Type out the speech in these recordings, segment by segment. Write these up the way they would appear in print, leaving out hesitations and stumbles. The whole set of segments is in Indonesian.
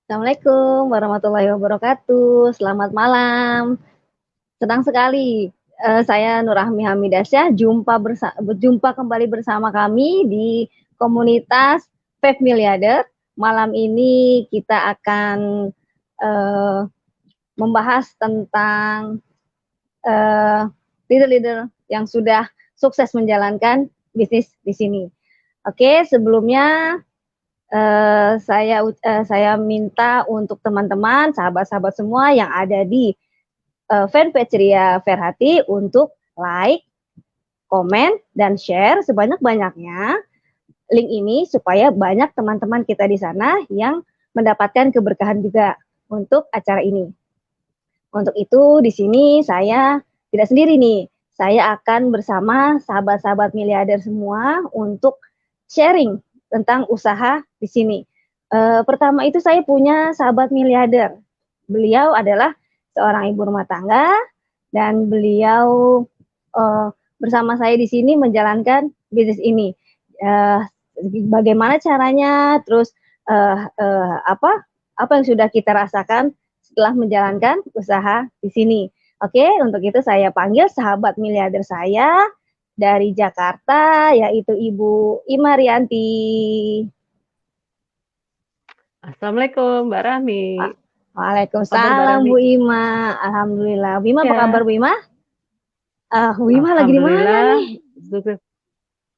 Assalamualaikum warahmatullahi wabarakatuh. Selamat malam. Senang sekali saya Nurahmi Hamidasyah berjumpa kembali bersama kami di komunitas 5 Miliarder. Malam ini kita akan membahas tentang leader-leader yang sudah sukses menjalankan bisnis di sini. Oke, sebelumnya saya minta untuk teman-teman, sahabat-sahabat semua yang ada di fanpage Ria Ferhati untuk like, komen, dan share sebanyak-banyaknya link ini supaya banyak teman-teman kita di sana yang mendapatkan keberkahan juga untuk acara ini. Untuk itu di sini saya tidak sendiri nih. Saya akan bersama sahabat-sahabat miliarder semua untuk sharing tentang usaha di sini. Pertama itu saya punya sahabat miliarder. Beliau adalah seorang ibu rumah tangga dan beliau bersama saya di sini menjalankan bisnis ini. Bagaimana caranya, terus apa yang sudah kita rasakan setelah menjalankan usaha di sini. Oke, untuk itu saya panggil sahabat miliarder saya dari Jakarta, yaitu Ibu Ima Rianti. Assalamualaikum Mbak Rahmi. Waalaikumsalam Bu Ima. Alhamdulillah. Bu Ima apa kabar Bu Ima? Bu Ima lagi di mana nih?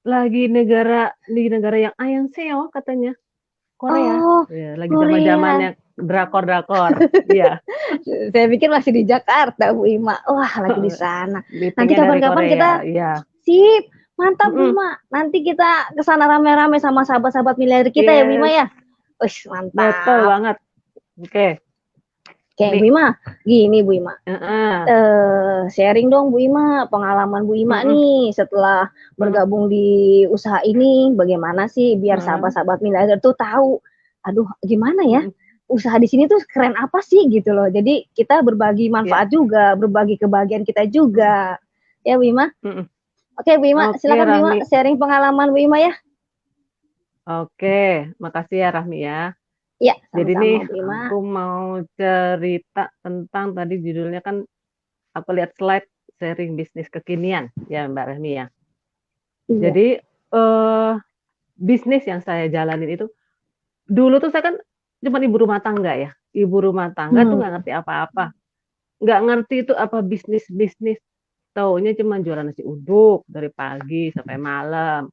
Lagi di negara yang ayang seo katanya. Korea. Oh, ya, lagi zaman-zamannya drakor. Iya. Saya pikir masih di Jakarta Bu Ima. Wah, lagi di sana. Nanti kapan-kapan kita sip. Mantap Bu Ima. Nanti kita ke sana rame-rame sama sahabat-sahabat miliarder kita ya Bu Ima ya. Wih, mantap. Betul banget. Oke. Bu Ima, gini Bu Ima. Sharing dong Bu Ima, pengalaman Bu Ima nih setelah bergabung di usaha ini, bagaimana sih biar sahabat-sahabat miliarder tuh tahu, aduh gimana ya, usaha di sini tuh keren apa sih gitu loh. Jadi kita berbagi manfaat juga, berbagi kebahagiaan kita juga. Ya Bu Ima? Oke Bu Ima, silakan Bu Ima sharing pengalaman Bu Ima ya. Oke, makasih ya Rahmi ya. Ya, jadi nih aku mau cerita tentang tadi judulnya kan aku lihat slide sharing bisnis kekinian ya Mbak Rahmi ya. Iya. Jadi bisnis yang saya jalanin itu dulu tuh saya kan cuma ibu rumah tangga ya. Ibu rumah tangga tuh nggak ngerti apa-apa. Nggak ngerti itu apa bisnis. Taunya cuma jualan nasi uduk dari pagi sampai malam.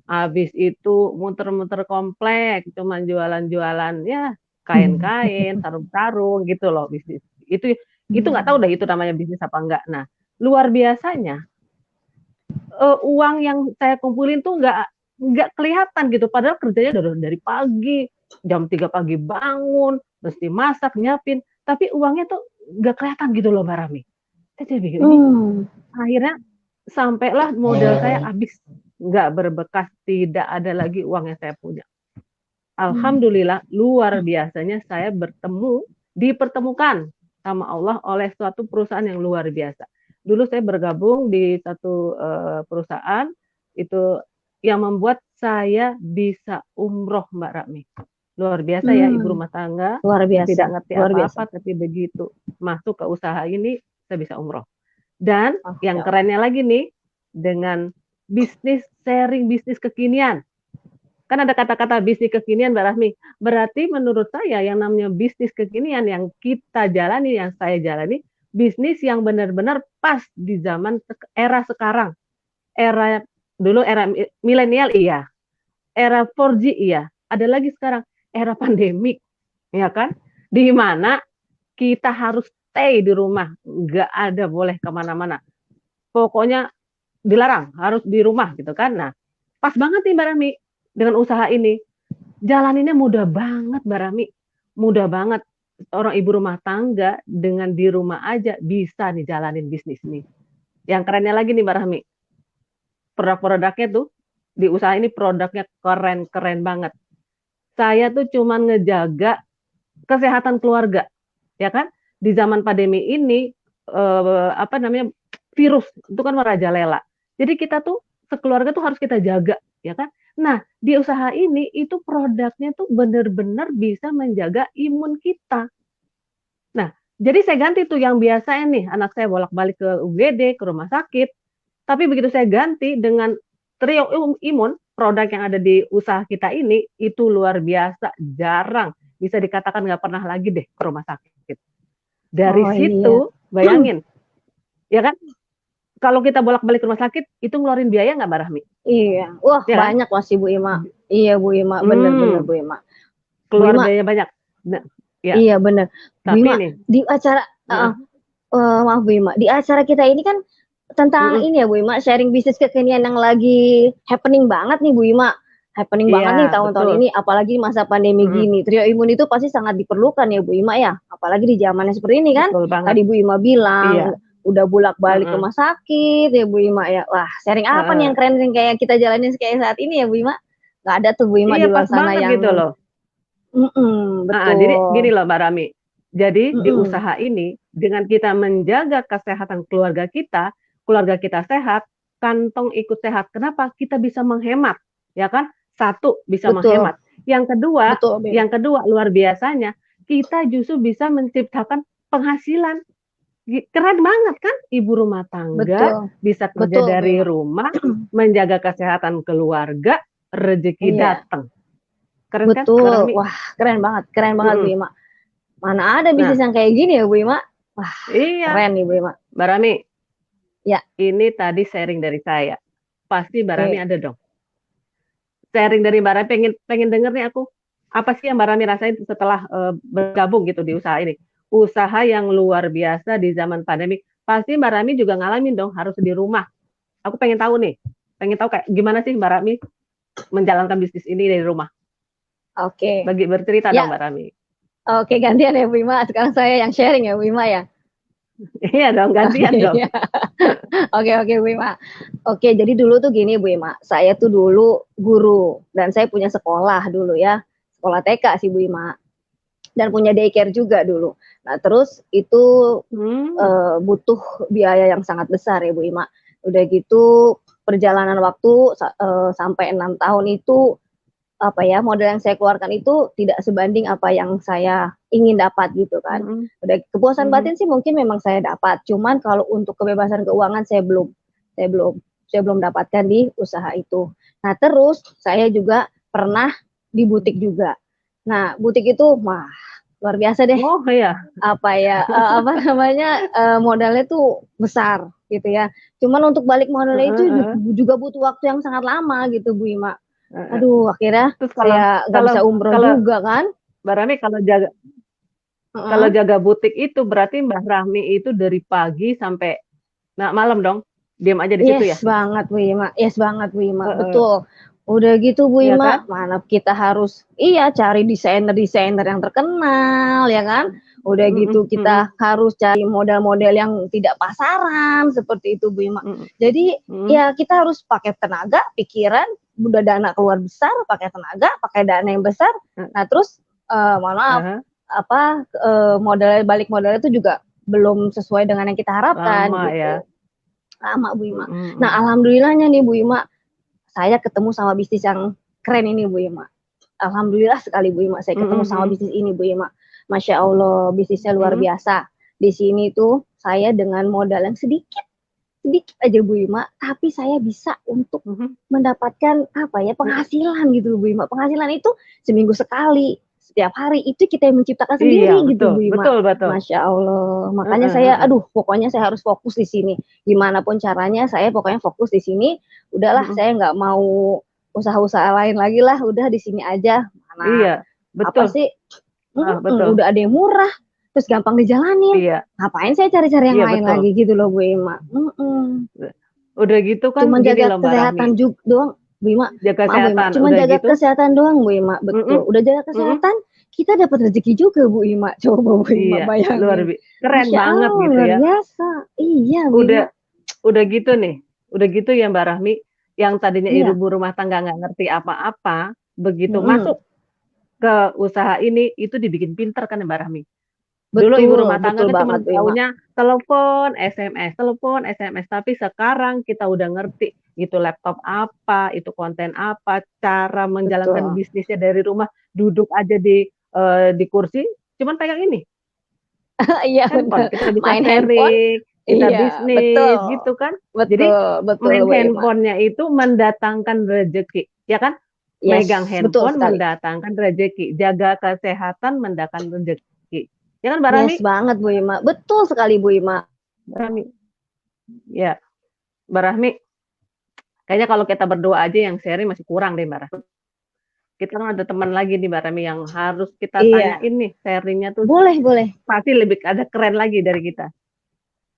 Habis itu muter-muter komplek, cuma jualan-jualan ya kain-kain, sarung-sarung gitu loh bisnis. Itu nggak tahu deh itu namanya bisnis apa enggak. Nah, luar biasanya uang yang saya kumpulin tuh nggak kelihatan gitu. Padahal kerjanya dari pagi, jam 3 pagi bangun, mesti masak, nyiapin, tapi uangnya tuh nggak kelihatan gitu loh Mbak Rami. Saya pikir ini akhirnya sampailah modal saya habis. Nggak berbekas, tidak ada lagi uang yang saya punya. Alhamdulillah, luar biasanya saya dipertemukan sama Allah oleh suatu perusahaan yang luar biasa. Dulu saya bergabung di satu perusahaan, itu yang membuat saya bisa umroh Mbak Rahmi. Luar biasa ya, ibu rumah tangga, luar biasa. Tidak ngerti apa-apa, tapi begitu masuk ke usaha ini, saya bisa umroh. Dan yang kerennya lagi nih, dengan bisnis sharing, bisnis kekinian. Kan ada kata-kata bisnis kekinian Mbak Rahmi. Berarti menurut saya yang namanya bisnis kekinian yang kita jalani, yang saya jalani, bisnis yang benar-benar pas di zaman era sekarang. Dulu era milenial iya. Era 4G iya. Ada lagi sekarang era pandemik. Ya kan? Di mana kita harus stay di rumah. Nggak ada boleh kemana-mana. Pokoknya dilarang, harus di rumah gitu kan. Nah, pas banget nih Mbak Rahmi, dengan usaha ini. Jalaninnya mudah banget, Mbak Rami. Mudah banget. Orang ibu rumah tangga dengan di rumah aja bisa nih jalanin bisnis nih. Yang kerennya lagi nih Mbak Rami, produk-produknya tuh di usaha ini produknya keren-keren banget. Saya tuh cuman ngejaga kesehatan keluarga, ya kan? Di zaman pandemi ini apa namanya virus itu kan merajalela. Jadi kita tuh sekeluarga tuh harus kita jaga, ya kan? Nah, di usaha ini itu produknya tuh benar-benar bisa menjaga imun kita. Nah, jadi saya ganti tuh yang biasanya nih anak saya bolak-balik ke UGD, ke rumah sakit. Tapi begitu saya ganti dengan trio imun, produk yang ada di usaha kita ini itu luar biasa, jarang. Bisa dikatakan nggak pernah lagi deh ke rumah sakit. Dari Oh iya. situ, bayangin, ya kan? Kalau kita bolak-balik ke rumah sakit, itu ngeluarin biaya nggak, Mbak Rahmi? Iya. Wah, Ya kan? banyak masih Bu Ima. Iya Bu Ima, bener-bener Hmm, Bu Ima. Bu keluar Ima, biaya banyak. Nah, ya. iya bener. Bu Tapi Ima, nih, di acara maaf Bu Ima, di acara kita ini kan tentang ini ya Bu Ima, sharing bisnis kekinian yang lagi happening banget nih Bu Ima. Happening banget nih iya tahun-tahun betul, ini, apalagi masa pandemi mm, gini. Trio imun itu pasti sangat diperlukan ya Bu Ima ya, apalagi di zamannya seperti ini kan. betul banget. Tadi Bu Ima Iya, bilang udah bolak-balik ke mm, rumah sakit ya Bu Ima ya. Wah, sharing apa nih yang keren yang kayak kita jalanin kayak saat ini ya Bu Ima? Gak ada tuh Bu Ima iya di luar pas sana banget gitu yang loh. Jadi gini betul. loh Mbak Rami, jadi di Mm-mm. usaha ini dengan kita menjaga kesehatan keluarga kita sehat, kantong ikut sehat. Kenapa? Kita bisa menghemat, ya kan? Satu bisa Betul, menghemat. betul, Bim. Yang kedua luar biasanya kita justru bisa menciptakan penghasilan. Keren banget kan? Ibu rumah tangga Betul, bisa kerja betul, dari Bima. rumah, menjaga kesehatan keluarga, rezeki Iya, datang. Keren kan, Mbak betul. Rami? Wah, keren banget, Bu Mm-mm. Ima. Mana ada bisnis Nah, yang kayak gini ya, Bu Ima? Wah, iya, keren nih, Bu Ima. Mbak Rami, Ya, ini tadi sharing dari saya. Pasti Mbak Rami oke. ada dong. Sharing dari Mbak Rami, pengen denger nih aku. Apa sih yang Mbak Rami rasain setelah bergabung gitu di usaha ini? Usaha yang luar biasa di zaman pandemi. Pasti Mbak Rami juga ngalamin dong, harus di rumah. Aku pengen tahu nih, pengen tahu kayak gimana sih Mbak Rami menjalankan bisnis ini dari rumah. Oke. Bagi bercerita dong Ya, Mbak Rami. oke gantian ya, Bu Ima. Sekarang saya yang sharing ya, Bu Ima ya. Iya dong, gantian Oke, dong. ya. Oke, Bu Ima. Oke, jadi dulu tuh gini, Bu Ima. Saya tuh dulu guru dan saya punya sekolah dulu ya. Sekolah TK sih, Bu Ima. Dan punya daycare juga dulu. Nah, terus itu Hmm. butuh biaya yang sangat besar ya Bu Ima. Udah gitu perjalanan waktu sampai 6 tahun itu apa ya modal yang saya keluarkan itu tidak sebanding apa yang saya ingin dapat gitu kan. Hmm. Udah kepuasan Hmm. batin sih mungkin memang saya dapat, cuman kalau untuk kebebasan keuangan saya belum saya belum dapatkan di usaha itu. Nah terus saya juga pernah di butik juga. Nah butik itu mah luar biasa deh Oh iya. apa ya apa namanya modalnya tuh besar gitu ya. Cuman untuk balik modalnya itu juga butuh waktu yang sangat lama gitu Bu Ima. Aduh akhirnya Terus kalau saya nggak kalau bisa umroh kalau juga kan. Mbak Rami kalau Uh-uh. jaga butik itu berarti Mbak Rami itu dari pagi sampai malam dong. Diam aja di situ ya. Yes banget Bu Ima, yes banget Bu Ima, Heeh. betul. Udah gitu Bu Iya kan? Ima, mana kita harus iya cari desainer-desainer yang terkenal ya kan. Udah Mm-mm, gitu mm-mm, kita harus cari model-model yang tidak pasaran seperti itu Bu Ima. mm-mm, Jadi mm-mm, ya kita harus pakai tenaga, pikiran, udah dana keluar besar, pakai tenaga, pakai dana yang besar. Nah terus mohon maaf uh-huh. apa modal balik modalnya itu juga belum sesuai dengan yang kita harapkan Lama ya. gitu lama Bu Ima. Mm-mm, Nah mm-mm, alhamdulillahnya nih Bu Ima, saya ketemu sama bisnis yang keren ini Bu Ima. Alhamdulillah sekali Bu Ima, saya ketemu sama mm-mm, bisnis ini Bu Ima. Masya Allah bisnisnya luar mm-mm, biasa. Di sini tuh saya dengan modal yang sedikit sedikit aja Bu Ima, tapi saya bisa untuk mm-mm. mendapatkan apa ya penghasilan gitu Bu Ima. Penghasilan itu seminggu sekali, setiap hari itu kita yang menciptakan Iya sendiri gitu betul Bu Ima. betul betul. Masya Allah. Makanya Heeh, saya, heeh. aduh, pokoknya saya harus fokus di sini. Gimana pun caranya, saya pokoknya fokus di sini. Udahlah, Mm-mm. saya nggak mau usaha-usaha lain lagi lah. Udah di sini aja. Mana Iya apa betul. sih? Betul. Udah ada yang murah, terus gampang dijalanin. Iya Ngapain saya cari-cari yang iya lain betul. lagi gitu loh Bu Ima. Udah gitu kan Cuman gini jaga loh Mbak Rahmi. kesehatan juga doang. Bu Ima, jaga maaf Bu Ima, kesehatan. cuma Udah jaga gitu, kesehatan doang Bu Ima, betul. Udah jaga kesehatan, kita dapat rezeki juga Bu Ima. Coba Bu Ima iya, luar bayangin. biasa. Keren Masya banget Allah, gitu luar ya. biasa. Iya Bu Udah Ima. udah gitu nih, udah gitu ya Mbak Rahmi, yang tadinya Iya. ibu rumah tangga nggak ngerti apa-apa, begitu Mm-mm. masuk ke usaha ini, itu dibikin pinter kan ya Mbak Rahmi. Dulu ibu Betul, rumah tangga betul kan cuma banget Bu Ima. telepon, SMS, tapi sekarang kita udah ngerti itu laptop apa, itu konten apa, cara menjalankan Betul. bisnisnya dari rumah, duduk aja di kursi, cuman pegang ini, Iya handphone. benar. Kita bisa Main handphone. sharing, kita Iya, bisnis betul. gitu kan. Jadi Betul, betul main Bu Ima. handphonenya itu mendatangkan rezeki, ya kan? Megang Yes, betul handphone sekali. mendatangkan rezeki, jaga kesehatan mendatangkan rezeki. Ya kan Mbak Rami? Yes banget Bu Ima. Betul sekali Bu Ima. Mbak Rami. Ya, Mbak Rahmi, kayaknya kalau kita berdua aja yang sharing masih kurang deh Mbak Rahmi. Kita kan ada teman lagi nih Mbak Rahmi yang harus kita Iya. tanyain nih sharingnya tuh Boleh, boleh. pasti lebih ada keren lagi dari kita.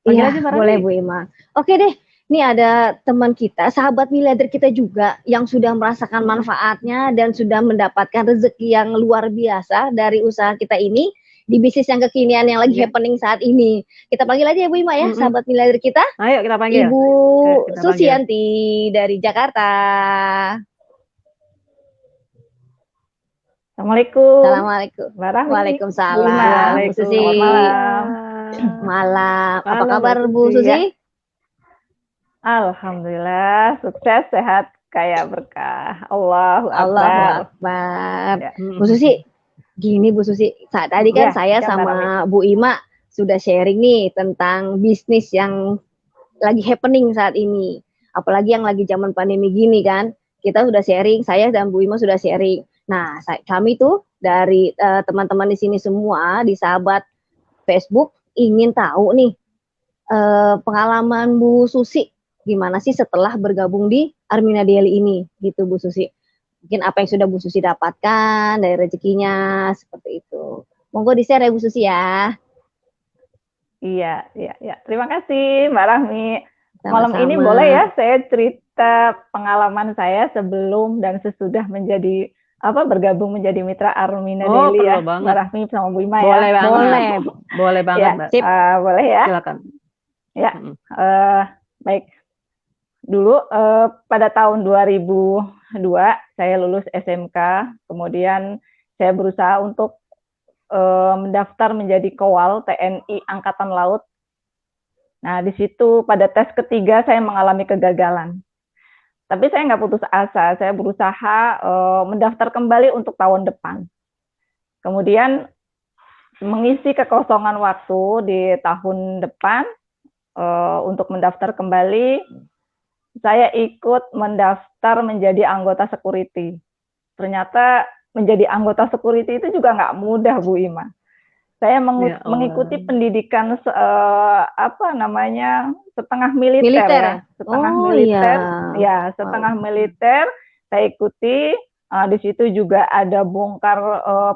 Panggil aja Iya, Mbak boleh Rahmi. Bu Ima. Oke deh. Ini ada teman kita, sahabat miliarder kita juga yang sudah merasakan manfaatnya dan sudah mendapatkan rezeki yang luar biasa dari usaha kita ini di bisnis yang kekinian yang lagi happening saat ini. Kita panggil aja ya Bu Ima ya, sahabat miliarder kita. Ayo kita panggil. Ibu Kita panggil. Susianti dari Jakarta. Assalamualaikum. Assalamualaikum. Waalaikumsalam. Bu Susi. Selamat malam. Malam. Apa Malam, kabar Mbak Bu Susi. Susi? Alhamdulillah, sukses, sehat, kaya berkah. Allahu Akbar. Ya. Bu Susi, gini Bu Susi, saat tadi kan Ya, saya ya, sama Bu Ima sudah sharing nih tentang bisnis yang lagi happening saat ini. Apalagi yang lagi zaman pandemi gini kan. Kita sudah sharing, saya dan Bu Ima sudah sharing. Nah, kami tuh dari teman-teman di sini semua, di sahabat Facebook, ingin tahu nih pengalaman Bu Susi gimana sih setelah bergabung di Armina Daily ini gitu Bu Susi. Mungkin apa yang sudah Bu Susi dapatkan dari rezekinya seperti itu. Monggo di-share ya Bu Susi ya. Iya. Terima kasih Mbak Rahmi. Sama-sama. Malam ini boleh ya saya cerita pengalaman saya sebelum dan sesudah bergabung menjadi mitra Armina Daily ya. Banget. Mbak Rahmi sama Bu Ima boleh ya. Banget. Boleh banget ya, Mbak. Boleh ya. Silakan. Ya. Baik. Dulu pada tahun 2002 saya lulus SMK, kemudian saya berusaha untuk mendaftar menjadi Kowal TNI Angkatan Laut. Nah, di situ pada tes ketiga saya mengalami kegagalan. Tapi saya nggak putus asa, saya berusaha mendaftar kembali untuk tahun depan. Kemudian mengisi kekosongan waktu di tahun depan untuk mendaftar kembali, saya ikut mendaftar menjadi anggota security. Ternyata menjadi anggota security itu juga nggak mudah, Bu Ima. Saya mengikuti pendidikan setengah militer ya, setengah militer. Iya. Ya, setengah militer saya ikuti. Di situ juga ada bongkar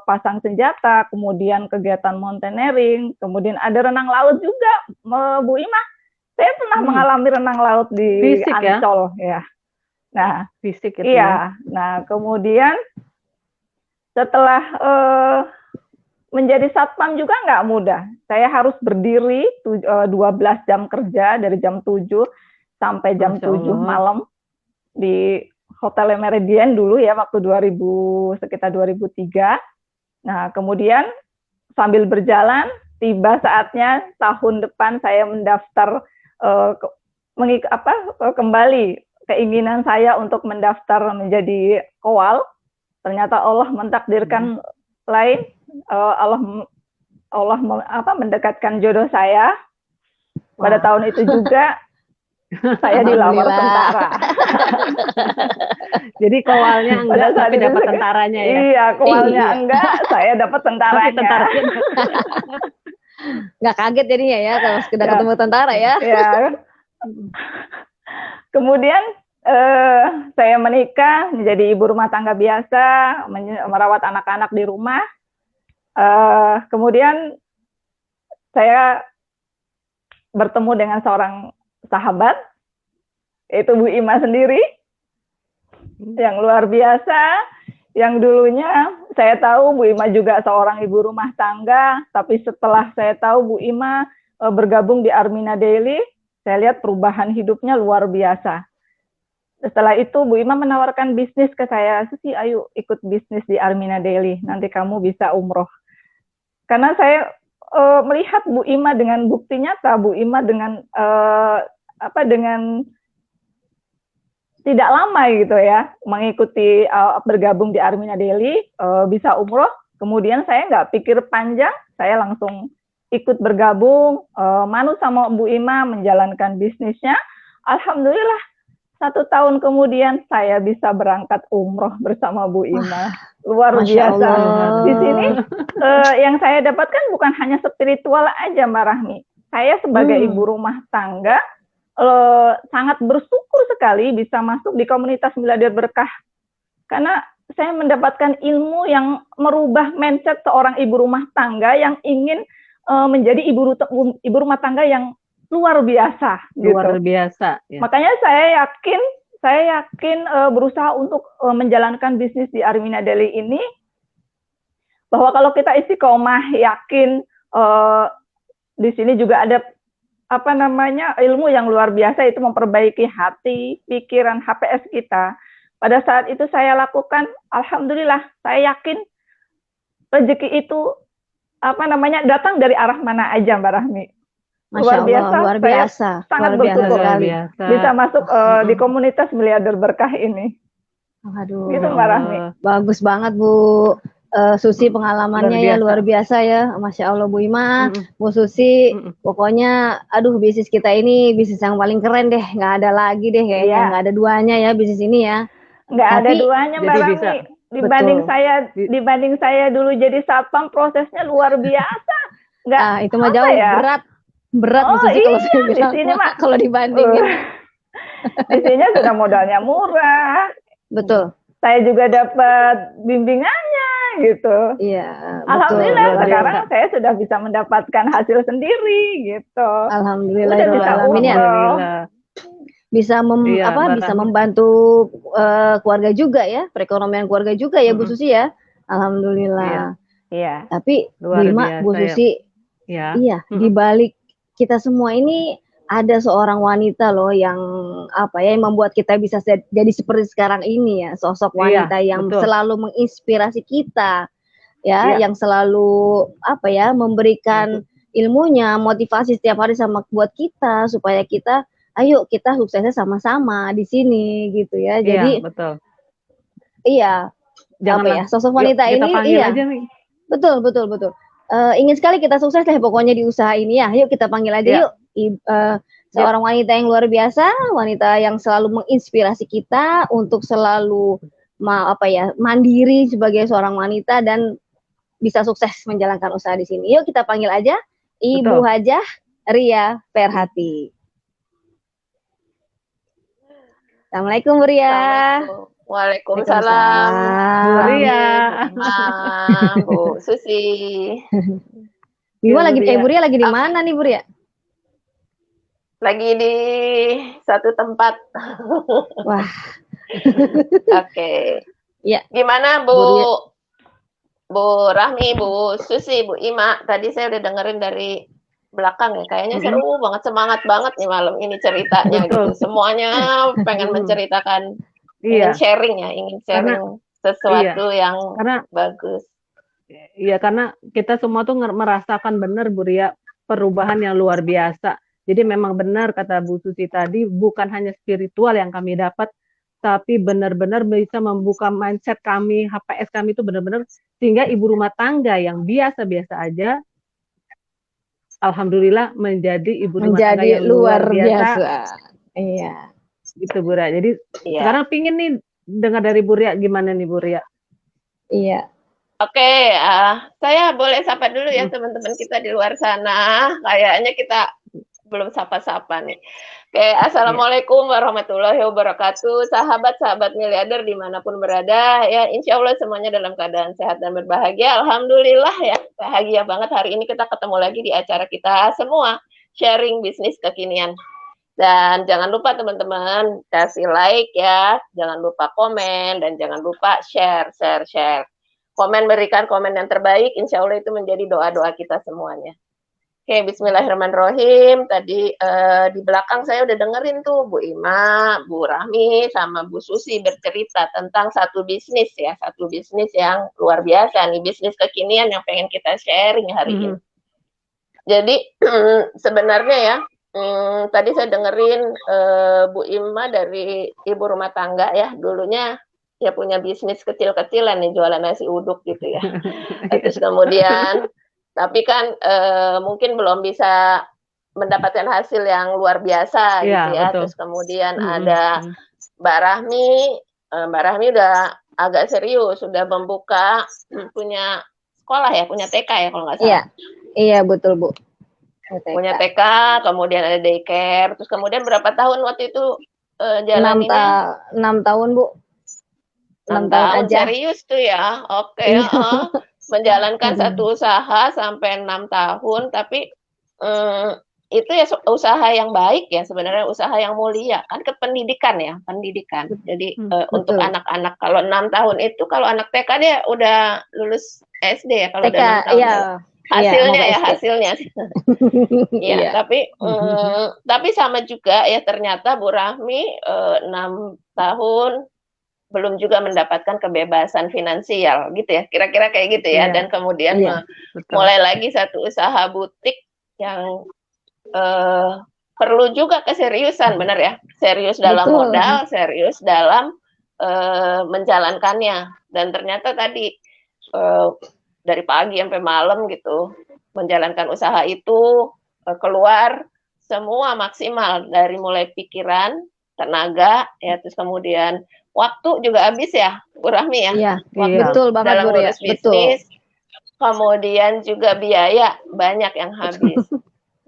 pasang senjata, kemudian kegiatan mountaineering, kemudian ada renang laut juga, Bu Ima. Saya pernah mengalami renang laut di fisik, Ancol ya. Nah, fisik itu. Iya. Nah, kemudian setelah menjadi satpam juga nggak mudah. Saya harus berdiri 12 jam kerja dari jam 7 sampai jam 7 malam di Hotel Meridian dulu ya, waktu sekitar 2003. Nah, kemudian sambil berjalan, tiba saatnya tahun depan saya mendaftar kembali keinginan saya untuk mendaftar menjadi Kowal. Ternyata Allah mentakdirkan lain. Allah mendekatkan jodoh saya. Pada tahun itu juga saya dilamar tentara. Jadi Kowalnya enggak, tapi dapat tentaranya ya. Iya, Kowalnya enggak, saya dapat tentaranya. Nggak kaget jadinya ya kalau sudah ketemu tentara ya. Ya. Kemudian saya menikah, menjadi ibu rumah tangga biasa, merawat anak-anak di rumah. Kemudian saya bertemu dengan seorang sahabat, yaitu Bu Ima sendiri. yang luar biasa. Yang dulunya saya tahu Bu Ima juga seorang ibu rumah tangga, tapi setelah saya tahu Bu Ima bergabung di Armina Daily, saya lihat perubahan hidupnya luar biasa. Setelah itu Bu Ima menawarkan bisnis ke saya, Susi ayo ikut bisnis di Armina Daily, nanti kamu bisa umroh. Karena saya melihat Bu Ima dengan bukti nyata, Bu Ima dengan dengan tidak lama gitu ya, mengikuti bergabung di Armina Daily, bisa umroh. Kemudian saya nggak pikir panjang, saya langsung ikut bergabung, manu sama Bu Ima menjalankan bisnisnya. Alhamdulillah 1 tahun kemudian saya bisa berangkat umroh bersama Bu Ima. Luar Masya biasa. Allah. Di sini yang saya dapatkan bukan hanya spiritual aja Mbak Rahmi. Saya sebagai ibu rumah tangga sangat bersyukur sekali bisa masuk di komunitas Miliarder Berkah. Karena saya mendapatkan ilmu yang merubah mindset seorang ibu rumah tangga yang ingin menjadi ibu rumah tangga yang luar biasa. Luar gitu. biasa. Ya. Makanya saya yakin berusaha untuk menjalankan bisnis di Armina Daily ini, bahwa kalau kita istiqomah, yakin di sini juga ada ilmu yang luar biasa, itu memperbaiki hati, pikiran, HPS kita. Pada saat itu saya lakukan, alhamdulillah, saya yakin rezeki itu datang dari arah mana aja Mbak Rahmi. Masya Allah, luar biasa. Sangat luar biasa bersyukur sekali. bisa masuk di komunitas Miliarder Berkah ini. Aduh, gitu Mbak Rahmi. Bagus banget Bu Susi, pengalamannya ya luar biasa ya. Masya Allah Bu Ima, Bu Susi, pokoknya aduh bisnis kita ini bisnis yang paling keren deh. Nggak ada lagi deh kayaknya, nggak ada duanya ya bisnis ini ya. Nggak ada duanya Mbak Rahmi. Dibanding saya dulu jadi satpam, prosesnya luar biasa. Itu mah jauh berat Bu Susi kalau saya bilang. Di sini kalau dibandingin. Di sini sudah modalnya murah. Betul. Saya juga dapat bimbingannya gitu. Iya. Alhamdulillah sekarang saya sudah bisa mendapatkan hasil sendiri gitu. Alhamdulillah. Udah bisa umroh. Bisa bisa membantu keluarga juga ya, perekonomian keluarga juga ya Bu Susi ya. Alhamdulillah. Iya. Tapi Bu Susi, iya di balik kita semua ini ada seorang wanita loh yang yang membuat kita bisa jadi seperti sekarang ini ya, sosok wanita yang selalu menginspirasi kita ya, yang selalu memberikan ilmunya, motivasi setiap hari buat kita supaya kita ayo kita suksesnya sama-sama di sini gitu ya. Jadi betul. Iya. Sosok wanita ini aja nih. Betul. Ingin sekali kita sukses deh pokoknya di usaha ini ya. Yuk kita panggil aja yuk. Seorang wanita yang luar biasa, wanita yang selalu menginspirasi kita untuk selalu mandiri sebagai seorang wanita dan bisa sukses menjalankan usaha di sini. Yuk kita panggil aja Ibu Hajah Ria Ferhati. Assalamualaikum Bu Ria. Waalaikumsalam. Bu Ria. Bu Susi. Bu Ria lagi di mana nih Bu Ria? Lagi di satu tempat. Wah. Oke. Ya. Gimana Bu Rahmi, Bu Susi, Bu Ima? Tadi saya udah dengerin dari belakang ya. Kayaknya seru banget, semangat banget nih malam ini ceritanya gitu. Semuanya pengen menceritakan, ingin sharing sesuatu yang bagus. Iya, karena kita semua tuh merasakan benar Bu Ria perubahan yang luar biasa. Jadi memang benar kata Bu Susi tadi, bukan hanya spiritual yang kami dapat, tapi benar-benar bisa membuka mindset kami, HPS kami itu benar-benar, sehingga ibu rumah tangga yang biasa-biasa aja, alhamdulillah menjadi ibu rumah tangga yang luar biasa. Iya. Gitu Bu Ria. Jadi sekarang pingin nih dengar dari Bu Ria, gimana nih Bu Ria? Iya. Oke, saya boleh sapa dulu ya teman-teman kita di luar sana. Kayaknya kita belum sapa-sapa nih. Oke, assalamualaikum warahmatullahi wabarakatuh, sahabat-sahabat miliarder dimanapun berada ya, insya Allah semuanya dalam keadaan sehat dan berbahagia. Alhamdulillah ya, bahagia banget hari ini kita ketemu lagi di acara kita semua sharing bisnis kekinian. Dan jangan lupa teman-teman kasih like ya, jangan lupa komen, dan jangan lupa share. Komen, berikan komen yang terbaik, insya Allah itu menjadi doa-doa kita semuanya. Oke, bismillahirrahmanirrahim. Tadi di belakang saya udah dengerin tuh Bu Ima, Bu Rahmi, sama Bu Susi bercerita tentang satu bisnis ya, satu bisnis yang luar biasa nih, bisnis kekinian yang pengen kita sharing hari ini. Jadi sebenarnya ya, tadi saya dengerin Bu Ima dari ibu rumah tangga ya, dulunya ya punya bisnis kecil-kecilan nih, jualan nasi uduk gitu ya. Terus kemudian tapi kan mungkin belum bisa mendapatkan hasil yang luar biasa gitu ya. Betul. Terus kemudian ada Mbak Rahmi udah agak serius, sudah membuka punya sekolah ya, punya TK ya kalau nggak salah. Iya betul Bu. Punya TK, kemudian ada daycare, terus kemudian berapa tahun waktu itu jalaninnya? 6 tahun Bu. 6 tahun aja. Serius tuh ya, oke. Menjalankan satu usaha sampai 6 tahun, tapi itu ya usaha yang baik ya, sebenarnya usaha yang mulia kan, ke pendidikan ya, pendidikan. Jadi untuk anak-anak, kalau 6 tahun itu, kalau anak TK dia udah lulus SD ya, kalau TK, udah 6 tahun. Iya. Hasilnya ya, hasilnya. Ya, tapi sama juga ya, ternyata Bu Rahmi 6 tahun belum juga mendapatkan kebebasan finansial gitu ya, kira-kira kayak gitu ya. Dan kemudian mulai lagi satu usaha butik yang perlu juga keseriusan, benar ya, serius dalam modal, serius dalam menjalankannya. Dan ternyata tadi dari pagi sampai malam gitu menjalankan usaha itu, keluar semua maksimal, dari mulai pikiran, tenaga ya, terus kemudian waktu juga habis ya, Bu Rahmi ya. Iya, betul banget dalam ngurus bisnis. Kemudian juga biaya banyak yang habis.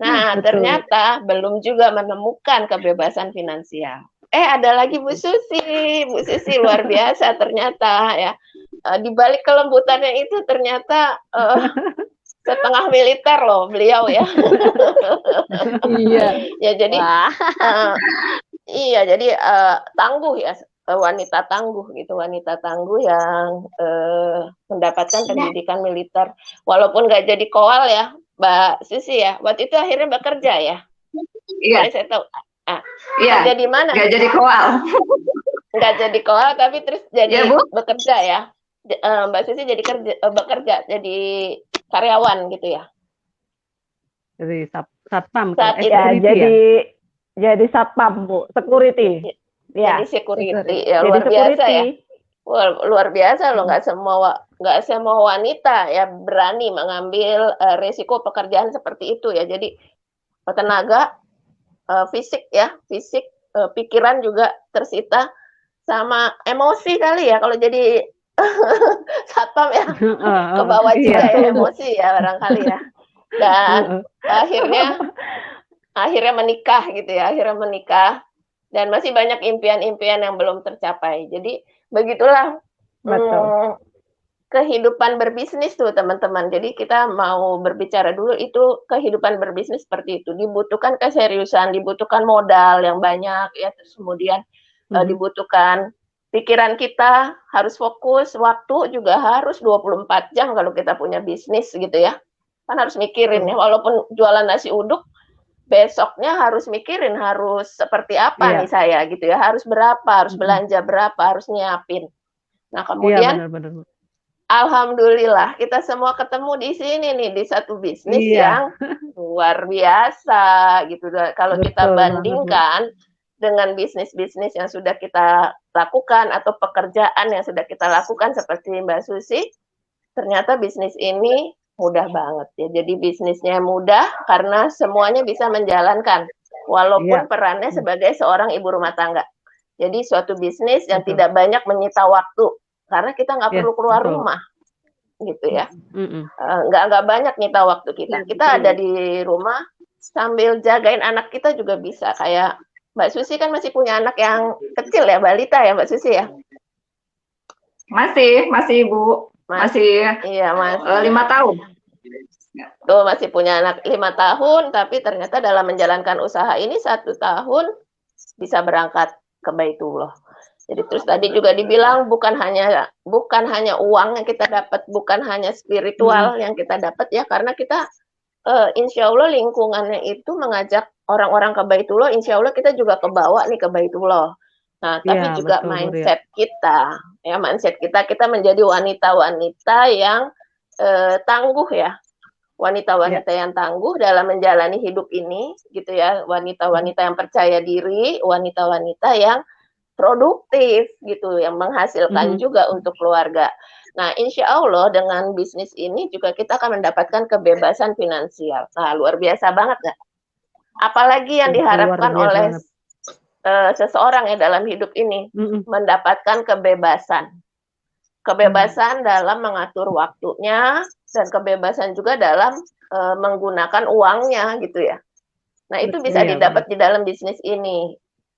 Nah, ternyata belum juga menemukan kebebasan finansial. Ada lagi Bu Susi luar biasa ternyata ya. Di balik kelembutannya itu ternyata setengah militer loh beliau ya. Iya. Ya jadi jadi tangguh ya, wanita tangguh gitu, wanita tangguh yang mendapatkan pendidikan militer, walaupun nggak jadi koal ya Mbak Susi ya, waktu itu akhirnya bekerja ya. Iya. Saya tahu. Kerja di mana? Nggak jadi koal. Nggak jadi koal, tapi terus jadi bekerja ya. Mbak Susi jadi bekerja jadi karyawan gitu ya. Jadi satpam. Jadi satpam Bu, security. Ya. Jadi security ya, luar biasa ya. Luar biasa loh, nggak semua wanita ya berani mengambil resiko pekerjaan seperti itu ya. Jadi tenaga, fisik, pikiran juga tersita, sama emosi kali ya kalau jadi satpam ya, ke bawah juga ya emosi ya barangkali ya. Dan akhirnya menikah gitu ya, dan masih banyak impian-impian yang belum tercapai. Jadi begitulah kehidupan berbisnis tuh teman-teman. Jadi kita mau berbicara dulu itu kehidupan berbisnis seperti itu. Dibutuhkan keseriusan, dibutuhkan modal yang banyak ya, terus kemudian dibutuhkan pikiran kita harus fokus, waktu juga harus 24 jam kalau kita punya bisnis gitu ya. Kan harus mikirin ya, walaupun jualan nasi uduk, besoknya harus mikirin harus seperti apa nih saya gitu ya, harus berapa, harus belanja berapa, harus nyiapin. Nah kemudian alhamdulillah kita semua ketemu di sini nih, di satu bisnis yang luar biasa gitu. Kalau kita bandingkan dengan bisnis-bisnis yang sudah kita lakukan atau pekerjaan yang sudah kita lakukan seperti Mbak Susi, ternyata bisnis ini mudah banget ya. Jadi bisnisnya mudah karena semuanya bisa menjalankan walaupun perannya sebagai seorang ibu rumah tangga. Jadi suatu bisnis yang tidak banyak menyita waktu karena kita nggak perlu keluar rumah gitu ya. Nggak banyak nyita waktu kita. Kita ada di rumah sambil jagain anak kita juga bisa. Kayak Mbak Susi kan masih punya anak yang kecil ya, balita ya Mbak Susi ya? Masih Bu. Masih 5 tahun. Tuh masih punya anak 5 tahun, tapi ternyata dalam menjalankan usaha ini 1 tahun bisa berangkat ke Baitullah. Jadi terus tadi juga dibilang bukan hanya uang yang kita dapat, bukan hanya spiritual yang kita dapat ya, karena kita insya Allah lingkungannya itu mengajak orang-orang ke Baitullah, insya Allah kita juga kebawa nih ke Baitullah. Nah, tapi Iya, juga betul, Bu Ria. mindset kita menjadi wanita-wanita yang tangguh ya, wanita-wanita yang tangguh dalam menjalani hidup ini, gitu ya, wanita-wanita yang percaya diri, wanita-wanita yang produktif gitu, yang menghasilkan juga untuk keluarga. Nah, insya Allah dengan bisnis ini juga kita akan mendapatkan kebebasan finansial. Nah, luar biasa banget nggak? Apalagi yang diharapkan oleh seseorang ya dalam hidup ini, mendapatkan kebebasan. Kebebasan dalam mengatur waktunya, dan kebebasan juga dalam menggunakan uangnya gitu ya. Nah, itu bisa didapat di dalam bisnis ini.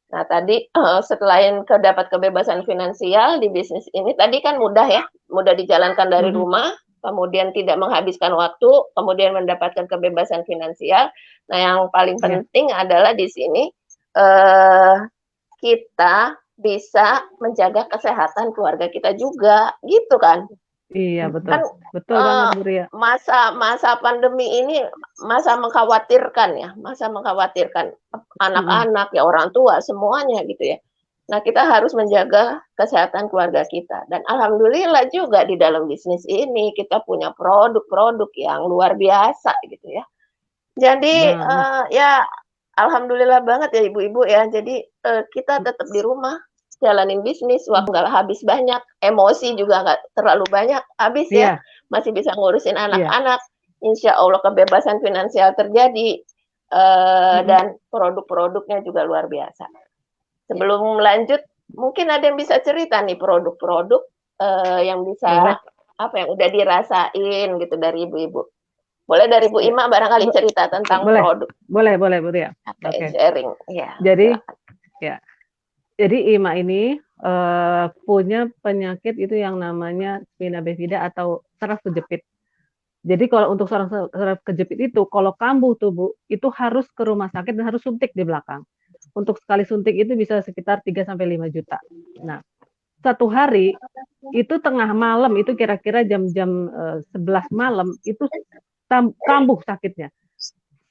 Nah, tadi selain dapat kebebasan finansial di bisnis ini, tadi kan mudah ya, mudah dijalankan dari rumah, kemudian tidak menghabiskan waktu, kemudian mendapatkan kebebasan finansial. Nah, yang paling penting adalah di sini kita bisa menjaga kesehatan keluarga kita juga, gitu kan? Iya, betul. Kan Betul banget, Bu Ria. masa pandemi ini masa mengkhawatirkan ya, masa mengkhawatirkan anak-anak ya, orang tua semuanya gitu ya. Nah, kita harus menjaga kesehatan keluarga kita, dan alhamdulillah juga di dalam bisnis ini kita punya produk-produk yang luar biasa gitu ya. Jadi ya alhamdulillah banget ya ibu-ibu ya. Jadi kita tetap di rumah jalanin bisnis, waktu nggak habis banyak, emosi juga nggak terlalu banyak habis ya, masih bisa ngurusin anak-anak, insya Allah kebebasan finansial terjadi, dan produk-produknya juga luar biasa. Sebelum lanjut, mungkin ada yang bisa cerita nih produk-produk yang bisa yang udah dirasain gitu dari ibu-ibu. Boleh dari Bu Ima barangkali cerita tentang produk. Boleh Bu Ria. Oke. Sharing. Ya. Jadi Ima ini punya penyakit itu yang namanya spina bifida atau saraf kejepit. Jadi kalau untuk saraf kejepit itu, kalau kambuh tuh Bu, itu harus ke rumah sakit dan harus suntik di belakang. Untuk sekali suntik itu bisa sekitar 3-5 juta. Nah, satu hari itu tengah malam, itu kira-kira jam-jam 11 malam, itu kambuh sakitnya.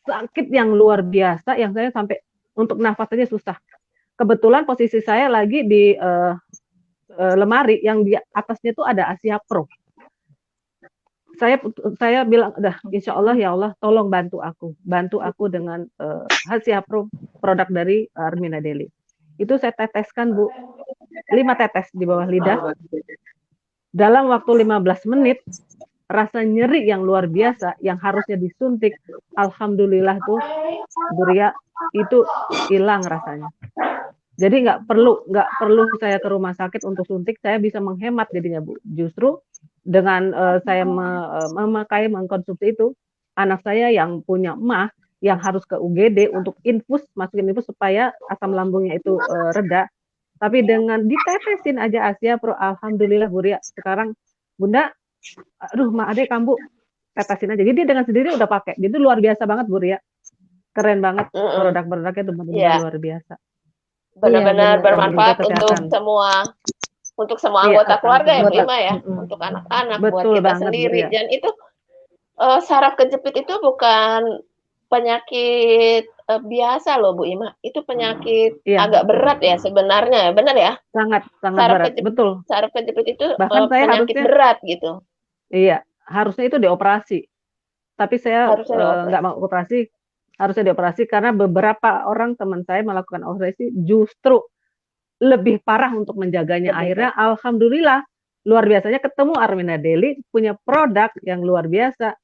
Sakit yang luar biasa, yang saya sampai untuk nafas saja susah. Kebetulan posisi saya lagi di lemari yang di atasnya itu ada Asia Pro. Saya bilang, insya Allah ya Allah, tolong bantu aku dengan Asia Pro, produk dari Armina Daily. Itu saya teteskan Bu, 5 tetes di bawah lidah. Dalam waktu 15 menit, rasa nyeri yang luar biasa, yang harusnya disuntik, alhamdulillah tuh Bu Ria, itu hilang rasanya. Jadi nggak perlu saya ke rumah sakit untuk suntik, saya bisa menghemat jadinya Bu. Justru dengan saya mengkonsumsi itu, anak saya yang punya emah yang harus ke UGD untuk masukin infus supaya asam lambungnya itu reda. Tapi dengan ditetesin aja Asia Pro, alhamdulillah Bu Ria, sekarang Bunda, aduh Ma Ade kambuh, tetesin aja. Jadi dia dengan sendiri udah pakai. Jadi luar biasa banget Bu Ria. Keren banget produk-produknya, benar-benar luar biasa. Benar-benar bermanfaat untuk semua anggota keluarga ya Bu Ima ya, untuk anak-anak, buat kita sendiri. Dan itu saraf kejepit itu bukan penyakit biasa loh Bu Ima, itu penyakit agak berat ya sebenarnya, benar ya? Sangat berat, betul. Saraf kejepit itu penyakit berat gitu. Iya, harusnya itu dioperasi, tapi saya nggak mau operasi. Harusnya dioperasi karena beberapa orang teman saya melakukan operasi justru lebih parah untuk menjaganya. Akhirnya alhamdulillah luar biasanya ketemu Armina Daily punya produk yang luar biasa.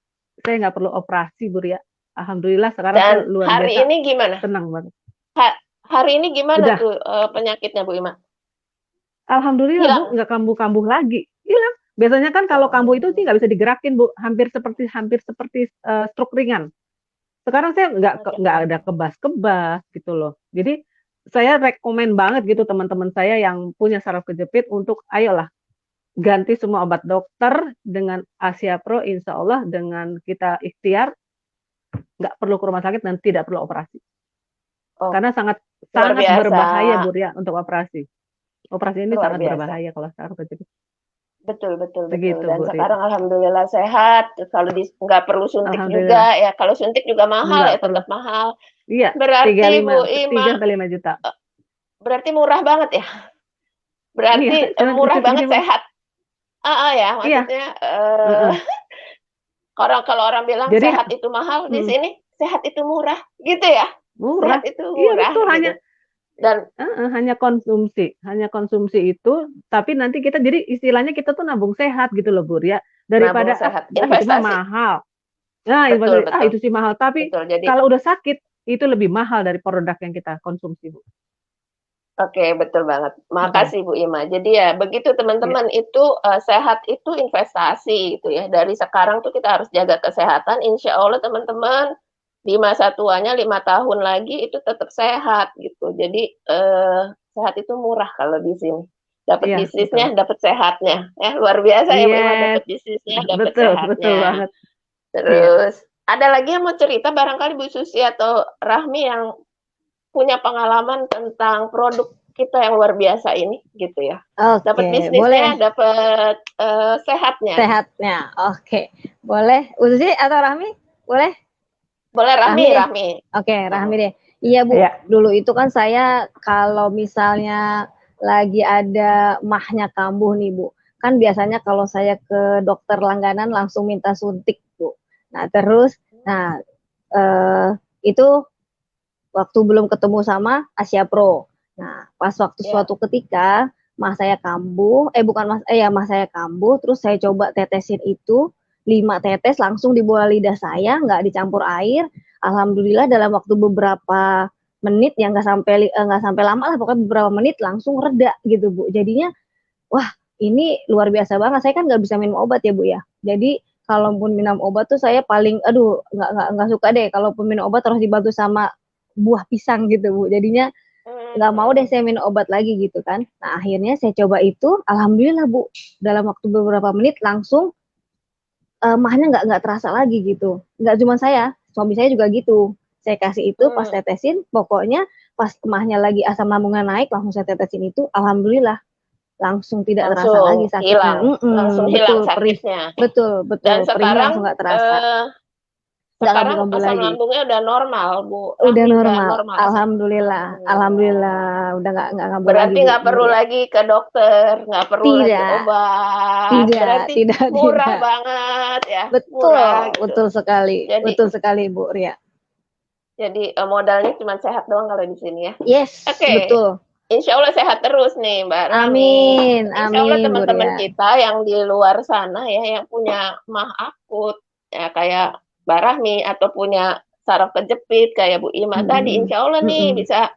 Saya nggak perlu operasi Bu Ria. Alhamdulillah sekarang dan luar hari biasa. Ini gimana? Tenang banget. Hari ini gimana tuh penyakitnya Bu Ima? Alhamdulillah Bu, nggak kambuh-kambuh lagi. Hilang. Biasanya kan kalau kambuh itu sih nggak bisa digerakin Bu, hampir seperti stroke ringan. Sekarang saya nggak ada kebas-kebas gitu loh. Jadi saya rekomen banget gitu teman-teman saya yang punya saraf kejepit untuk ayolah ganti semua obat dokter dengan Asia Pro, insya Allah dengan kita ikhtiar nggak perlu ke rumah sakit dan tidak perlu operasi. Karena sangat Luar biasa. berbahaya Bu Ria untuk operasi. Operasi ini Luar sangat biasa. berbahaya kalau sekarang terjadi. Betul. Begitu, Dan Bu Ria. sekarang alhamdulillah sehat. Kalau nggak perlu suntik Alhamdulillah. juga ya. Kalau suntik juga mahal Nggak ya, tetap mahal. Iya, Berarti Bu Ima, 3-5 juta. berarti murah banget ya. Berarti Iya, cuman murah segini, banget, Bu. sehat. Ya, maksudnya kalau orang bilang Jadi, sehat itu mahal, di sini sehat itu murah, gitu ya. Murah. Sehat itu Iya, murah. betul, gitu. Dan hanya konsumsi itu, tapi nanti kita jadi istilahnya kita tuh nabung sehat gitu loh Bu Ria, daripada sehat. itu mah mahal. Nah, Betul. itu sih mahal, tapi Betul, jadi kalau udah sakit itu lebih mahal dari produk yang kita konsumsi, Bu. Oke, betul banget. Makasih Bu Ima. Jadi ya begitu teman-teman, itu sehat itu investasi itu ya. Dari sekarang tuh kita harus jaga kesehatan. Insya Allah teman-teman di masa tuanya 5 tahun lagi itu tetap sehat gitu. Jadi sehat itu murah kalau di sini. Dapat bisnisnya, dapat sehatnya. Luar biasa ya Bu Ima, dapat bisnisnya, dapat sehatnya. Betul banget. Terus ada lagi yang mau cerita barangkali Bu Susi atau Rahmi yang punya pengalaman tentang produk kita yang luar biasa ini gitu ya. Dapat bisnisnya, dapat sehatnya. Sehatnya. Oke. Boleh Uzi atau Rahmi? Boleh? Boleh Rahmi. Oke, Rahmi deh. Iya Bu, dulu itu kan saya kalau misalnya lagi ada mahnya kambuh nih Bu, kan biasanya kalau saya ke dokter langganan langsung minta suntik Bu. Nah terus, itu waktu belum ketemu sama Asia Pro. Nah, pas waktu suatu ketika mah saya kambuh, mah saya kambuh, terus saya coba tetesin itu 5 tetes langsung di bola lidah saya, nggak dicampur air. Alhamdulillah dalam waktu beberapa menit, ya nggak sampai lama lah, pokoknya beberapa menit langsung reda gitu Bu. Jadinya, wah ini luar biasa banget. Saya kan nggak bisa minum obat ya Bu ya. Jadi kalaupun minum obat tuh saya paling, nggak suka deh. Kalaupun minum obat harus dibantu sama buah pisang gitu Bu, jadinya nggak mau deh saya minum obat lagi gitu kan. Nah akhirnya saya coba itu, alhamdulillah Bu, dalam waktu beberapa menit langsung mahnya nggak terasa lagi gitu. Nggak cuma saya, suami saya juga gitu. Saya kasih itu pas tetesin, pokoknya pas mahnya lagi asam lambungnya naik, langsung saya tetesin itu, alhamdulillah langsung tidak terasa lagi sakitnya. Langsung hilang sakitnya. Betul. Dan sekarang langsung nggak terasa. Sekarang asam lambungnya udah normal Bu. Udah normal. Alhamdulillah udah nggak kambuh. Berarti nggak perlu lagi ke dokter, nggak perlu lagi obat. Tidak, murah banget ya. Betul sekali. Jadi, betul sekali Bu Ria. Jadi modalnya cuma sehat doang kalau di sini ya. Yes, betul. Insya Allah sehat terus nih Mbak Rami. Amin. Insya Allah teman-teman kita yang di luar sana ya, yang punya mah akut ya kayak Mbak Rahmi atau punya saraf kejepit kayak Bu Ima tadi, insya Allah nih bisa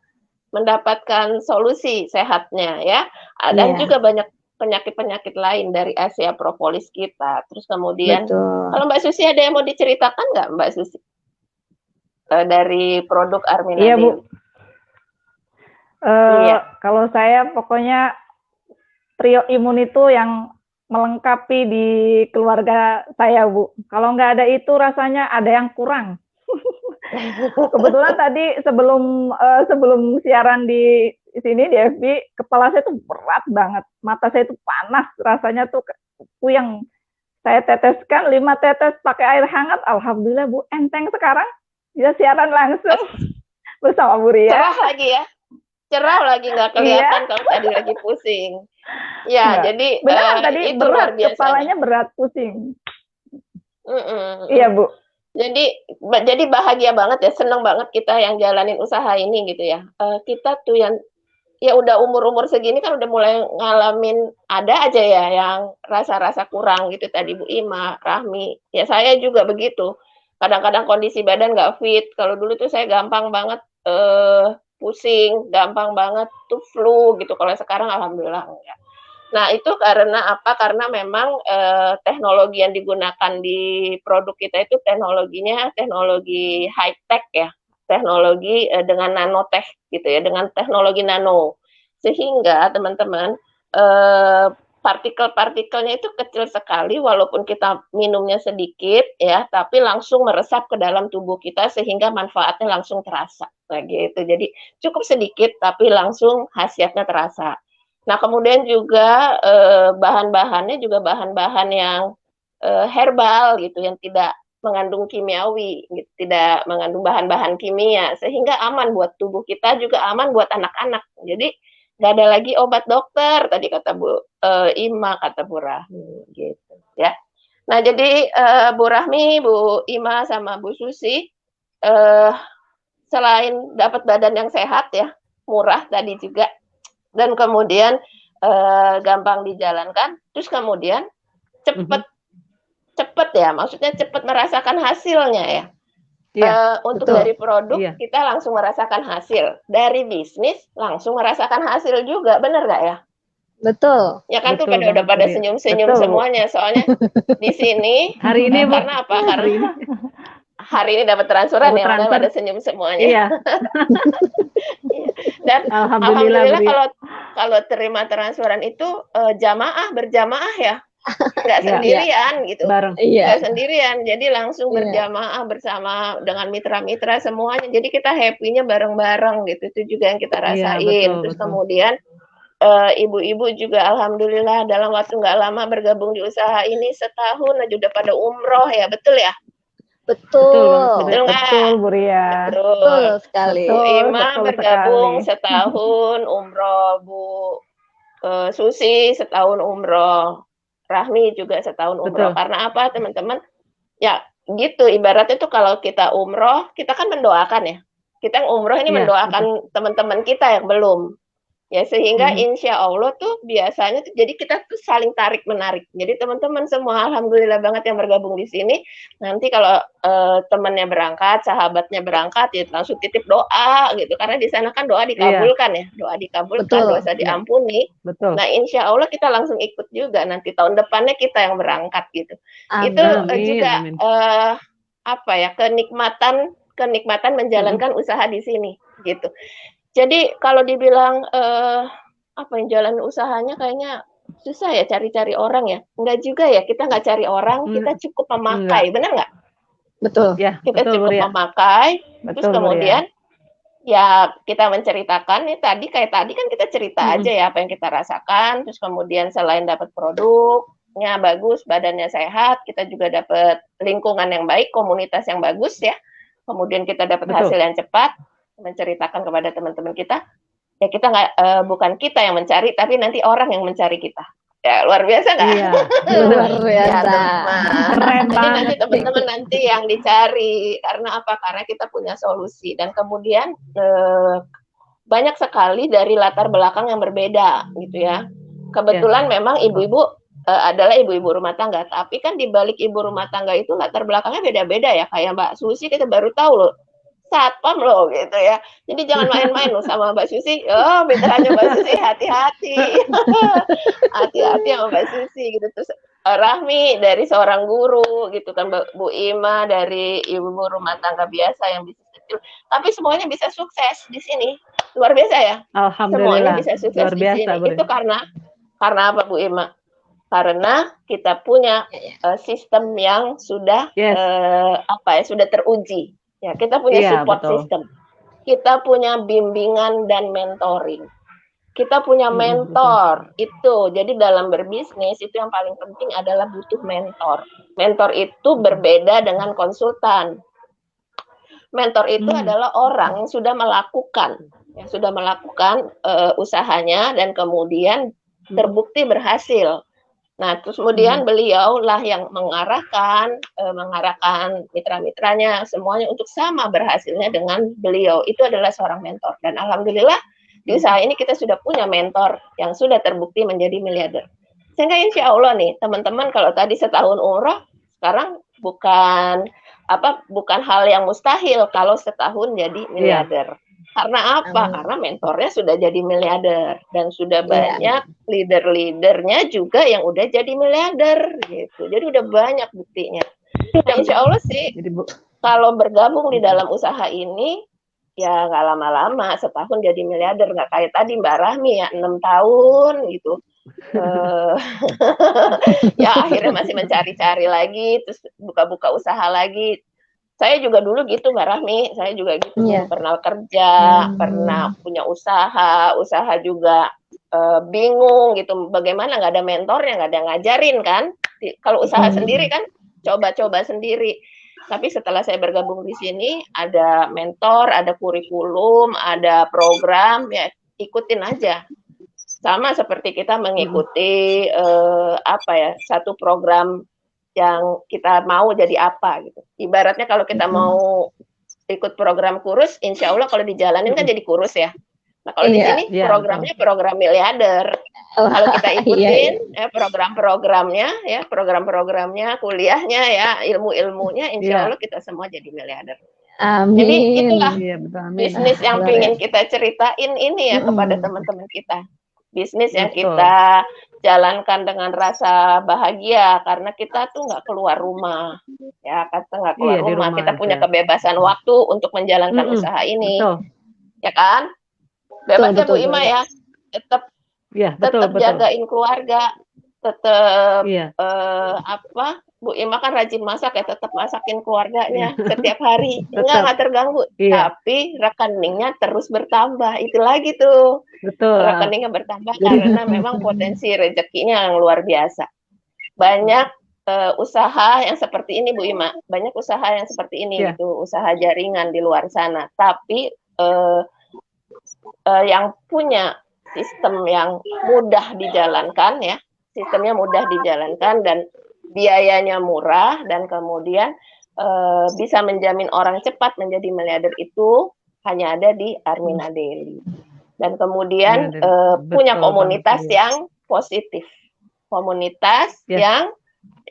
mendapatkan solusi sehatnya ya. Dan juga banyak penyakit-penyakit lain dari Asia Propolis kita. Terus kemudian, kalau Mbak Susi ada yang mau diceritakan nggak Mbak Susi? Dari produk Armina Iya Bu. Kalau saya pokoknya trio imun itu yang melengkapi di keluarga saya Bu. Kalau nggak ada itu rasanya ada yang kurang. Kebetulan tadi sebelum siaran di sini di FB, kepala saya tuh berat banget, mata saya tuh panas, rasanya tuh puyeng. Saya teteskan 5 tetes pakai air hangat, alhamdulillah Bu, enteng sekarang. Bisa siaran langsung bersama Bu Ria. Cerah lagi ya, cerah lagi, nggak kelihatan kalau tadi lagi pusing. Ya, jadi benar tadi itu berat, luar biasa. Kepalanya berat, pusing. Iya Bu. Jadi bahagia banget ya, seneng banget kita yang jalanin usaha ini gitu ya. Kita tuh yang ya udah umur-umur segini kan udah mulai ngalamin, ada aja ya yang rasa-rasa kurang gitu tadi Bu Ima, Rahmi. Ya saya juga begitu. Kadang-kadang kondisi badan nggak fit. Kalau dulu tuh saya gampang banget pusing, gampang banget tuh flu gitu. Kalau sekarang alhamdulillah enggak. Nah, itu karena apa? Karena memang teknologi yang digunakan di produk kita itu teknologinya teknologi high tech ya. Teknologi dengan nanotech gitu ya, dengan teknologi nano. Sehingga teman-teman partikel-partikelnya itu kecil sekali walaupun kita minumnya sedikit ya, tapi langsung meresap ke dalam tubuh kita sehingga manfaatnya langsung terasa. Nah, gitu. Jadi cukup sedikit tapi langsung khasiatnya terasa. Nah, kemudian juga bahan-bahannya juga bahan-bahan yang herbal gitu, yang tidak mengandung kimiawi, gitu, tidak mengandung bahan-bahan kimia, sehingga aman buat tubuh kita, juga aman buat anak-anak. Jadi nggak ada lagi obat dokter, tadi kata Bu Ima, kata Bu Rahmi, gitu ya. Nah, jadi Bu Rahmi, Bu Ima, sama Bu Susi, selain dapat badan yang sehat ya, murah tadi juga, dan kemudian gampang dijalankan, terus kemudian cepet ya, maksudnya cepet merasakan hasilnya ya. Untuk betul. dari produk kita langsung merasakan hasil, dari bisnis langsung merasakan hasil juga, bener nggak ya? Betul. Ya kan Betul tuh pada udah banget, pada Bu Ria. senyum-senyum Betul, Bu. semuanya, soalnya di sini Hari ini, Bu. karena apa? Karena Hari ini. hari ini dapat transferan Dapat ya, makanya transfer. pada senyum semuanya. Iya. Dan Alhamdulillah, Bu Ria. kalau terima transferan itu berjamaah ya, nggak Iya. sendirian gitu. Bareng. Iya. Nggak sendirian, jadi langsung Iya. berjamaah bersama dengan mitra-mitra semuanya. Jadi kita happy-nya bareng-bareng gitu. Itu juga yang kita rasain. Iya, betul, Terus betul. kemudian ibu-ibu juga alhamdulillah dalam waktu nggak lama bergabung di usaha ini, setahun aja udah pada umroh ya, betul ya? Betul banget, Bu Ria. Betul nggak? Betul, Bu Ria. Betul sekali. Bu Betul, Ima betul bergabung sekali. setahun umroh, Bu Susi setahun umroh, Rahmi juga setahun umroh. Betul. Karena apa, teman-teman? Ya gitu, ibaratnya tuh kalau kita umroh, kita kan mendoakan ya. Kita yang umroh ini Iya, mendoakan teman-teman kita yang belum. Ya, sehingga insya Allah tuh biasanya tuh jadi kita tuh saling tarik-menarik. Jadi teman-teman semua alhamdulillah banget yang bergabung di sini. Nanti kalau temannya berangkat, sahabatnya berangkat, ya langsung titip doa gitu. Karena di sana kan doa dikabulkan ya. Doa dikabulkan, Betul. dosa diampuni. Betul. Nah, insya Allah kita langsung ikut juga. Nanti tahun depannya kita yang berangkat gitu. Amin. Itu Amin, juga amin. apa ya, kenikmatan menjalankan usaha di sini gitu. Jadi kalau dibilang apa yang jalan usahanya kayaknya susah ya, cari-cari orang ya. Enggak juga ya, kita nggak cari orang, kita cukup memakai, benar nggak? Betul. Ya, Kita betul, Bu cukup Ria. memakai, terus Betul, Bu Ria. kemudian ya kita menceritakan nih, tadi kan kita cerita aja ya apa yang kita rasakan, terus kemudian selain dapat produknya bagus, badannya sehat, kita juga dapat lingkungan yang baik, komunitas yang bagus ya. Kemudian kita dapat Betul. hasil yang cepat, menceritakan kepada teman-teman kita. Ya kita nggak, bukan kita yang mencari, tapi nanti orang yang mencari kita. Ya luar biasa nggak? Iya. Luar Ya, biasa. teman-teman. Keren Jadi nanti banget. teman-teman nanti yang dicari. Karena apa? Karena kita punya solusi. Dan kemudian banyak sekali dari latar belakang yang berbeda gitu ya. Kebetulan memang ibu-ibu adalah ibu-ibu rumah tangga. Tapi kan di balik ibu rumah tangga itu latar belakangnya beda-beda ya. Kayak Mbak Susi kita baru tahu loh, satpam loh gitu ya. Jadi jangan main-main loh sama Mbak Susi. Oh, mitranya Mbak Susi, hati-hati. Hati-hati sama Mbak Susi gitu. Terus Rahmi dari seorang guru gitu kan, Bu Ima dari ibu rumah tangga biasa yang bisnis kecil. Tapi semuanya bisa sukses di sini. Luar biasa ya. Semuanya Alhamdulillah. bisa sukses Luar di biasa, sini. Bu Ria. Itu karena apa Bu Ima? Karena kita punya sistem yang sudah Yes. sudah teruji. Ya, kita punya Iya, support betul. system. Kita punya bimbingan dan mentoring. Kita punya mentor. Itu. Jadi dalam berbisnis itu yang paling penting adalah butuh mentor. Mentor itu berbeda dengan konsultan. Mentor itu adalah orang yang sudah melakukan usahanya dan kemudian terbukti berhasil. Nah, terus kemudian beliau lah yang mengarahkan mitra-mitranya semuanya untuk sama berhasilnya dengan beliau. Itu adalah seorang mentor. Dan alhamdulillah di usaha ini kita sudah punya mentor yang sudah terbukti menjadi miliarder. Sehingga insya Allah nih teman-teman, kalau tadi setahun umroh, sekarang bukan hal yang mustahil kalau setahun jadi miliarder. Karena apa? Karena mentornya sudah jadi miliarder dan sudah banyak leader-leadernya juga yang udah jadi miliarder gitu. Jadi udah banyak buktinya. Nah, insya Allah sih kalau bergabung di dalam usaha ini ya nggak lama-lama, setahun jadi miliarder, nggak kayak tadi Mbak Rahmi ya 6 tahun gitu. eh, ya akhirnya masih mencari-cari lagi, terus buka-buka usaha lagi. Saya juga dulu gitu Mbak Rahmi, saya juga gitu Iya. pernah kerja, pernah punya usaha juga bingung gitu, bagaimana nggak ada mentornya, nggak ada yang ngajarin kan. Kalau usaha sendiri kan coba-coba sendiri. Tapi setelah saya bergabung di sini, ada mentor, ada kurikulum, ada program, ya ikutin aja. Sama seperti kita mengikuti apa ya, satu program yang kita mau jadi apa gitu. Ibaratnya kalau kita mau ikut program kurus, insya Allah kalau dijalanin kan jadi kurus ya. Nah kalau di sini programnya program miliarder. Kalau kita ikutin program-programnya, ya program-programnya, kuliahnya, ya ilmu-ilmunya, insya Allah kita semua jadi miliarder. Amin. Jadi itulah betul, amin. bisnis yang pengen kita ceritain ini ya kepada teman-teman kita. Bisnis yang kita jalankan dengan rasa bahagia karena kita tuh nggak keluar rumah, ya kita nggak keluar rumah, kita punya kebebasan waktu untuk menjalankan usaha ini, ya kan? Bebas ya Bu Ima ya, tetap jagain keluarga, tetap Bu Ima kan rajin masak ya, tetap masakin keluarganya setiap hari, nggak terganggu, tapi rekeningnya terus bertambah, itu lagi tuh. Rekeningnya bertambah karena memang potensi rezekinya yang luar biasa. Banyak usaha yang seperti ini Bu Ima, banyak usaha yang seperti ini gitu, usaha jaringan di luar sana, tapi yang punya sistem yang mudah dijalankan ya, sistemnya mudah dijalankan dan biayanya murah dan kemudian bisa menjamin orang cepat menjadi miliarder itu hanya ada di Armina Daily. Dan kemudian punya komunitas yang positif, komunitas yang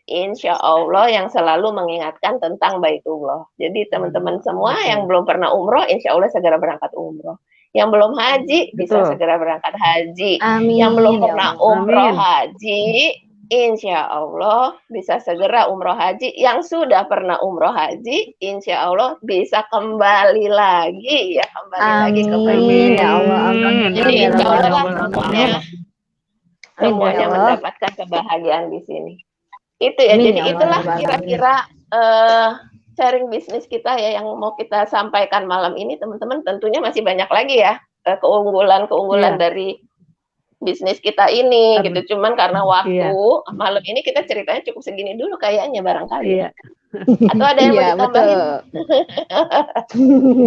insya Allah yang selalu mengingatkan tentang Baitullah. Jadi teman-teman semua yang belum pernah umroh, insya Allah segera berangkat umroh. Yang belum haji bisa segera berangkat haji. Amin. Yang belum pernah umroh haji, insya Allah bisa segera umroh haji. Yang sudah pernah umroh haji, insya Allah bisa kembali lagi ya, lagi ke Baitullah. Ya Allah, amin. Jadi insya Allah lah semuanya mendapatkan kebahagiaan di sini. Itu ya, jadi itulah kira-kira sharing bisnis kita ya yang mau kita sampaikan malam ini, teman-teman. Tentunya masih banyak lagi ya keunggulan dari bisnis kita ini gitu. Cuman karena waktu malam ini kita ceritanya cukup segini dulu kayaknya barangkali. Atau ada yang mau ditambahin?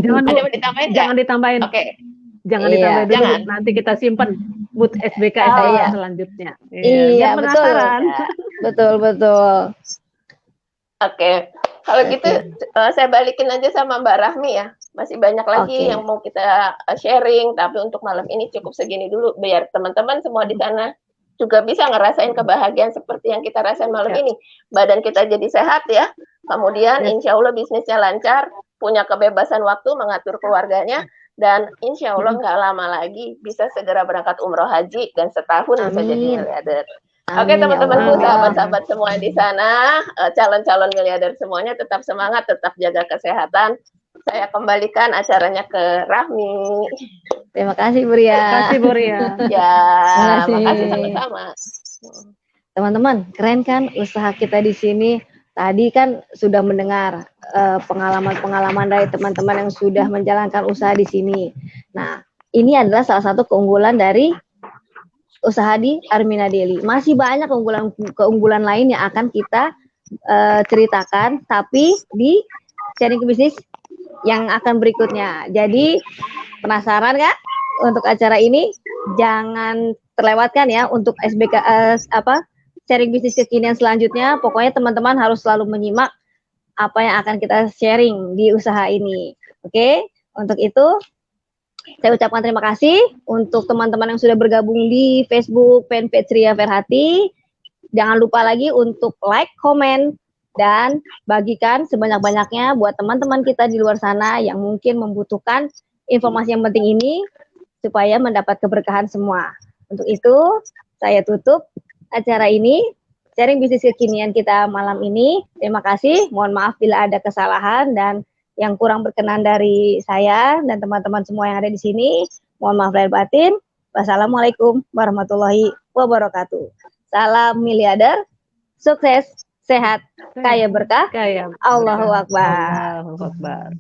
Ada yang mau ditambahin? Jangan ditambahin. Oke. Jangan ditambahin dulu, nanti kita simpan buat SBK selanjutnya. Iya, betul. Oke. Kalau gitu saya balikin aja sama Mbak Rahmi ya. Masih banyak lagi yang mau kita sharing, tapi untuk malam ini cukup segini dulu biar teman-teman semua di sana juga bisa ngerasain kebahagiaan seperti yang kita rasain malam ini. Badan kita jadi sehat ya. Kemudian insya Allah bisnisnya lancar, punya kebebasan waktu mengatur keluarganya, dan insya Allah nggak lama lagi bisa segera berangkat umroh haji dan setahun bisa jadi miliarder. Oke teman-temanku, sahabat-sahabat semua di sana, calon-calon miliarder semuanya tetap semangat, tetap jaga kesehatan. Saya kembalikan acaranya ke Rahmi. Terima kasih Bu Ria. Terima kasih Bu Ria. Ya, makasih sama-sama. Teman-teman, keren kan usaha kita di sini? Tadi kan sudah mendengar pengalaman-pengalaman dari teman-teman yang sudah menjalankan usaha di sini. Nah, ini adalah salah satu keunggulan dari usaha di Armina Daily. Masih banyak keunggulan lain yang akan kita ceritakan, tapi di sharing bisnis yang akan berikutnya. Jadi penasaran nggak untuk acara ini? Jangan terlewatkan ya untuk SBK sharing bisnis kekinian selanjutnya. Pokoknya teman-teman harus selalu menyimak apa yang akan kita sharing di usaha ini. Oke? Untuk itu saya ucapkan terima kasih untuk teman-teman yang sudah bergabung di Facebook fanpage Ria Ferhati. Jangan lupa lagi untuk like, komen, dan bagikan sebanyak-banyaknya buat teman-teman kita di luar sana yang mungkin membutuhkan informasi yang penting ini supaya mendapat keberkahan semua. Untuk itu, saya tutup acara ini, sharing bisnis kekinian kita malam ini. Terima kasih, mohon maaf bila ada kesalahan dan yang kurang berkenan dari saya dan teman-teman semua yang ada di sini. Mohon maaf lahir batin. Wassalamualaikum warahmatullahi wabarakatuh. Salam miliarder, sukses, sehat, kaya berkah. Kaya Allahu Akbar. Allahu Akbar.